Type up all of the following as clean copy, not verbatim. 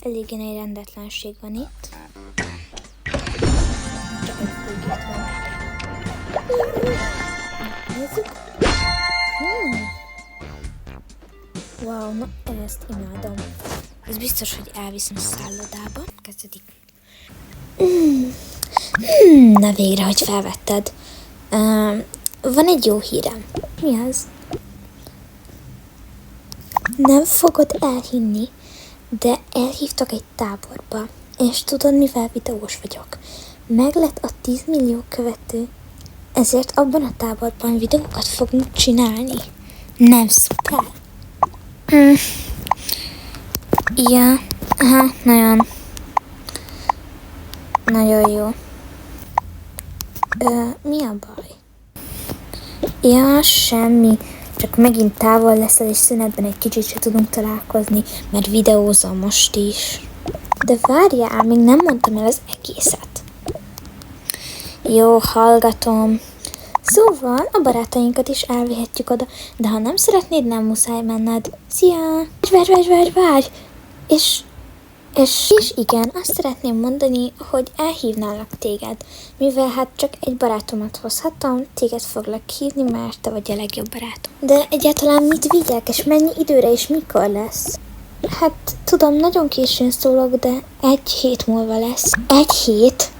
eléggé nagy rendetlenség van itt. Csak egy főgét van. Nézzük. Wow, na ezt imádom. Ez biztos, hogy elviszem a szállodába. Kezdődik. Na végre, hogy felvetted. Van egy jó hírem. Mi az? Nem fogod elhinni, de elhívtak egy táborba. És tudod, mivel videós vagyok? Meglett a 10 millió követő, ezért abban a táborban videókat fogunk csinálni. Nem szuper? Ja, aha, nagyon jó. Mi a baj? Ja, semmi. Csak megint távol leszel, és szünetben egy kicsit se tudunk találkozni, mert videózom most is. De várjál, még nem mondtam el az egészet. Jó, hallgatom. Szóval a barátainkat is elvihetjük oda, de ha nem szeretnéd, nem muszáj menned. Szia! Várj! És igen, azt szeretném mondani, hogy elhívnálak téged, mivel hát csak egy barátomat hozhatom, téged foglak hívni, mert te vagy a legjobb barátom. De egyáltalán mit vigyek, és mennyi időre, és mikor lesz? Hát tudom, nagyon későn szólok, de 1 hét múlva lesz. 1 hét?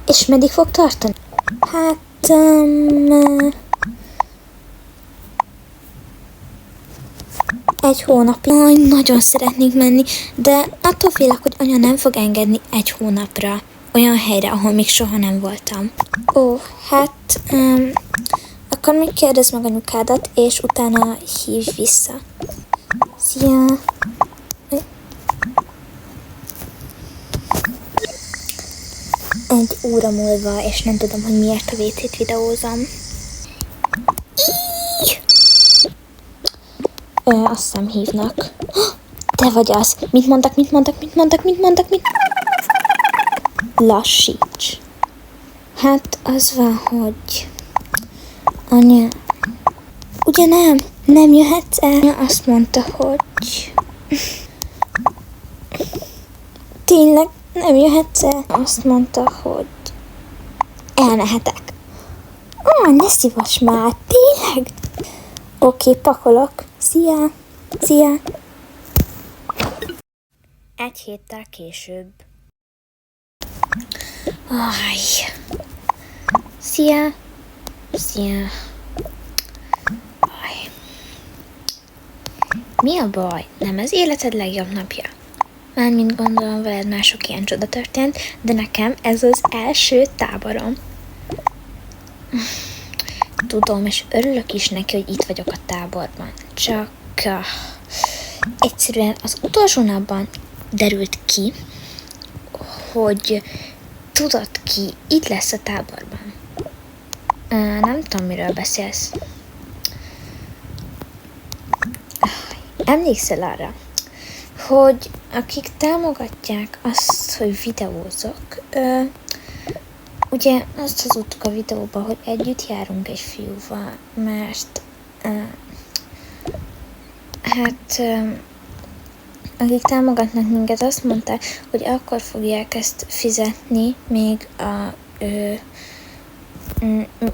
És meddig fog tartani? Hát, egy hónapig. Nagyon szeretnék menni, de attól félek, hogy anya nem fog engedni 1 hónapra. Olyan helyre, ahol még soha nem voltam. Ó, hát, akkor még kérdezd meg anyukádat, és utána hívj vissza. Szia! Egy óra múlva, és nem tudom, hogy miért a WC-t videózom. Azt hiszem hívnak. Te vagy az. Mit mondtak? Lassíts. Hát az van, hogy... Anya... Ugye nem jöhetsz el? Anya azt mondta, hogy... Tényleg nem jöhetsz el? Azt mondta, hogy... Elmehetek. Ne szívass már, tényleg? Oké, pakolok. Szia! 1 héttel később. Szia! Mi a baj? Nem az életed legjobb napja? Mármint gondolom, veled már sok ilyen csoda történt, de nekem ez az első táborom. Tudom, és örülök is neki, hogy itt vagyok a táborban. Csak egyszerűen az utolsó napban derült ki, hogy tudod ki itt lesz a táborban. Nem tudom, miről beszélsz. Emlékszel arra, hogy akik támogatják azt, hogy videózok, ugye azt hazudtuk a videóban, hogy együtt járunk egy fiúval, mert akik támogatnak minket, azt mondták, hogy akkor fogják ezt fizetni, még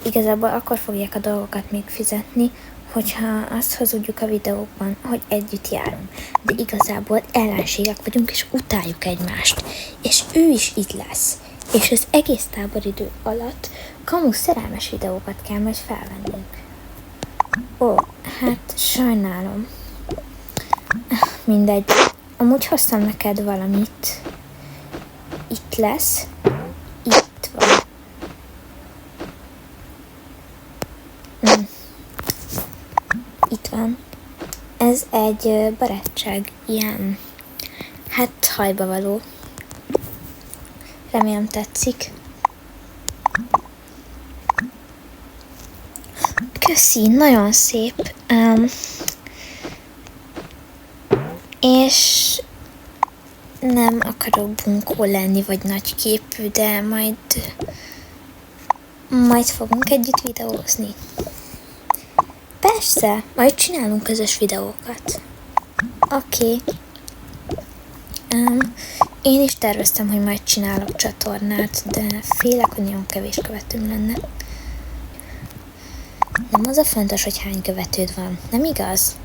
igazából akkor fogják a dolgokat még fizetni, hogyha azt hazudjuk a videókban, hogy együtt járunk. De igazából ellenségek vagyunk, és utáljuk egymást. És ő is itt lesz. És az egész táboridő alatt kamu szerelmes videókat kell majd felvennünk. Ó, hát sajnálom. Mindegy. Amúgy hoztam neked valamit. Itt lesz. Itt van. Itt van. Ez egy barátság, ilyen, hát hajba való. Remélem tetszik. Köszi, nagyon szép. És nem akarok bunkó lenni, vagy nagyképű, de majd fogunk együtt videózni. Persze, majd csinálunk közös videókat. Oké. Én is terveztem, hogy majd csinálok csatornát, de félek, hogy nagyon kevés követőm lenne. Nem az a fontos, hogy hány követőd van, nem igaz?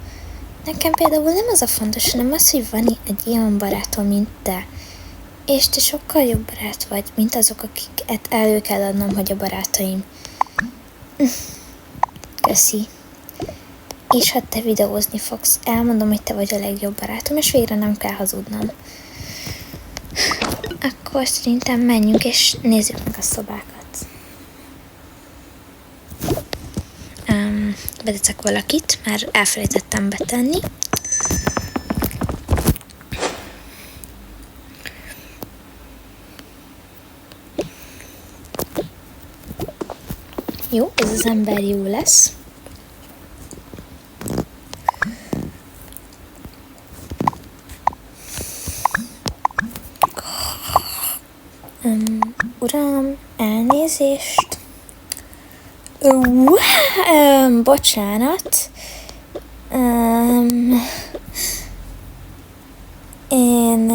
Nekem például nem az a fontos, hanem az, hogy van egy ilyen barátom, mint te. És te sokkal jobb barát vagy, mint azok, akiket elő kell adnom, hogy a barátaim. Köszi. És ha te videózni fogsz, elmondom, hogy te vagy a legjobb barátom, és végre nem kell hazudnom. Akkor szerintem menjünk, és nézzük meg a szobákat. Beteszek valakit, már elfelejtettem betenni. Jó, ez az ember jó lesz. Uram, elnézést. Bocsánat. Én...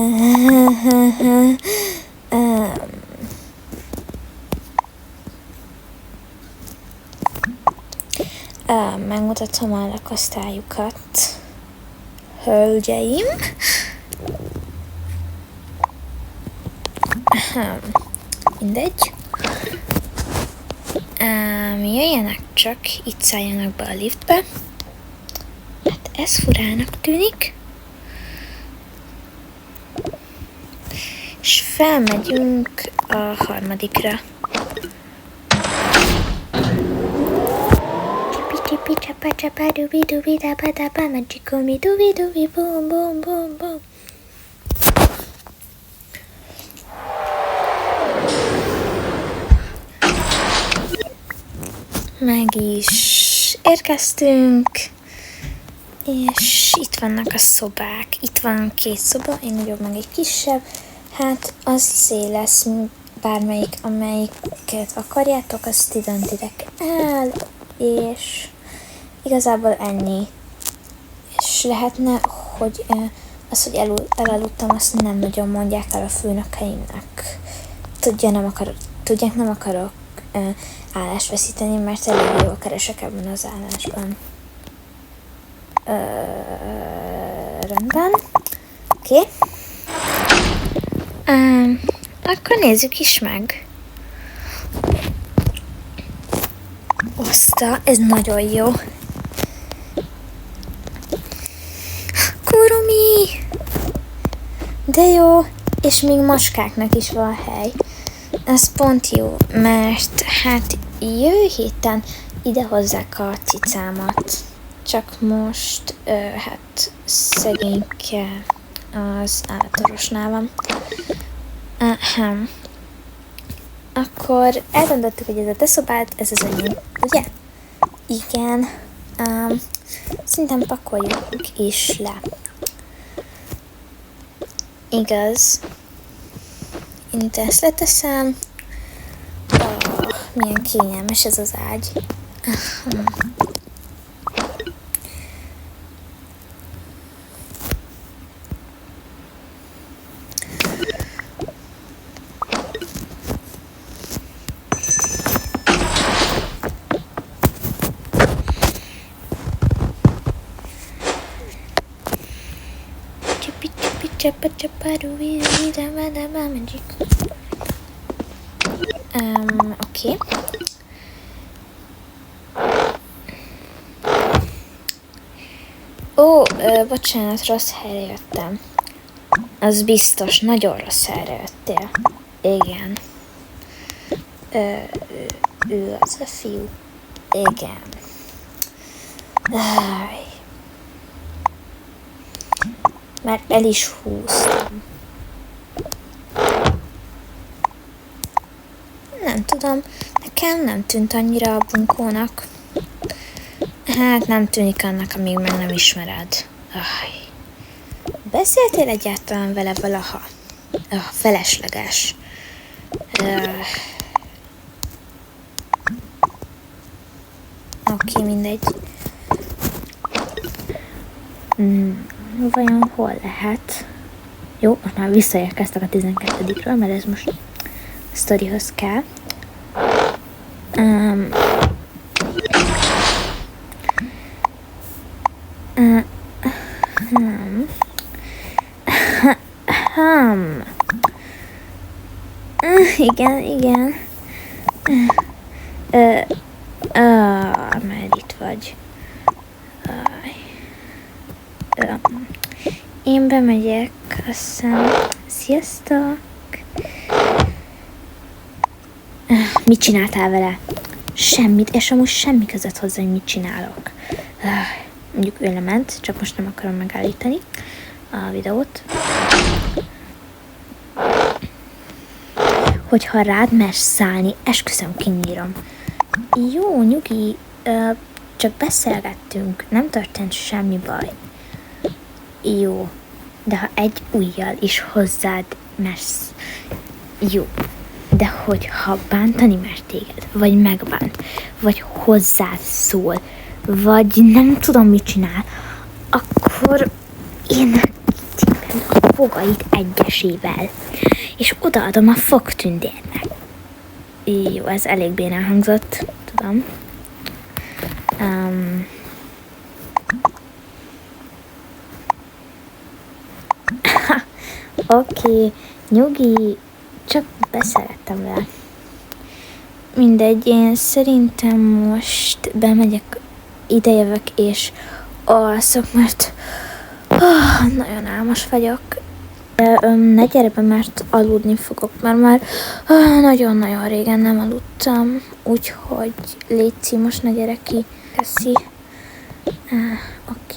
megmutatom a lakosztályukat. Hölgyeim. Mindegy. Jöjjenek csak, itt szálljanak be a liftbe. Hát ez furának tűnik. És felmegyünk a harmadikra. Csipi csapa csapa dubi dubi daba daba magikomi dubi dubi bum bum bum bum. Meg is érkeztünk, és itt vannak a szobák. Itt van 2 szoba, egy nagyobb, meg egy kisebb. Hát az szél lesz, bármelyik, amelyiket akarjátok, azt ti döntitek el, és igazából ennyi. És lehetne, hogy az, hogy elaludtam, azt nem nagyon mondják el a főnökeimnek. Tudják, nem akarok állást veszíteni, mert elég jól keresek ebben az állásban. Rendben. Oké. Akkor nézzük is meg. Oszta, ez nagyon jó. Kurumi! De jó, és még macskáknak is van hely. Ez pont jó, mert hát jövő héten ide hozzák a cicámat. Csak most, hát szegényke az állatorvosnál van. Akkor eldöntöttük, hogy ez a te szobád, ez az enyém, ugye? Igen. Szerintem pakoljuk is le. Igaz. Én ezt leteszem. Milyen kényelmes ez az ágy. Oké. Bocsánat, rossz helyre jöttem. Az biztos, nagyon rossz helyre jöttél. Igen. Ő az a fiú. Igen. Mert el is húztam. Nem tudom, nekem nem tűnt annyira a bunkónak. Hát nem tűnik annak, amíg meg nem ismered. Beszéltél egyáltalán vele valaha? Felesleges. Oké, mindegy. Vajon hol lehet? Jó, most már visszaérkeztek a 12-ről, mert ez most a sztorihoz kell. Igen. Már itt vagy. Én bemegyek, azt hiszem. Sziasztok! Mit csináltál vele? Semmit, és amúgy semmi között hozzá, hogy mit csinálok. Mondjuk ő lement, csak most nem akarom megállítani a videót. Hogyha rád mersz szállni, esküszöm, kinyírom. Jó, nyugi, csak beszélgettünk, nem történt semmi baj. Jó, de ha egy ujjal is hozzád mersz, jó. De hogyha bántani mer téged, vagy megbánt, vagy hozzád szól, vagy nem tudom mit csinál, akkor én megtépem a fogait egyesével, és odaadom a fogtündérnek. Jó, ez elég bénán hangzott, tudom. Oké, nyugi, csak beszélgettem vele. Mindegy, én szerintem most bemegyek, idejövök és alszok, mert nagyon álmos vagyok. De ne gyere be, mert aludni fogok, mert már nagyon-nagyon régen nem aludtam, úgyhogy légy most ne gyere ki. Köszi. Oké.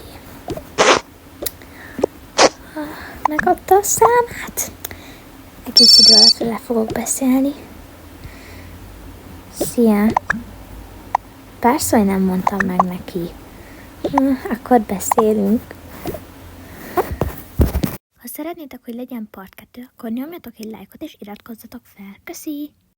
Megkapta a számát? Egész idő alatt le fogok beszélni. Szia! Persze, hogy nem mondtam meg neki. Akkor beszélünk. Ha szeretnétek, hogy legyen part 2, akkor nyomjatok egy lájkot és iratkozzatok fel. Köszi!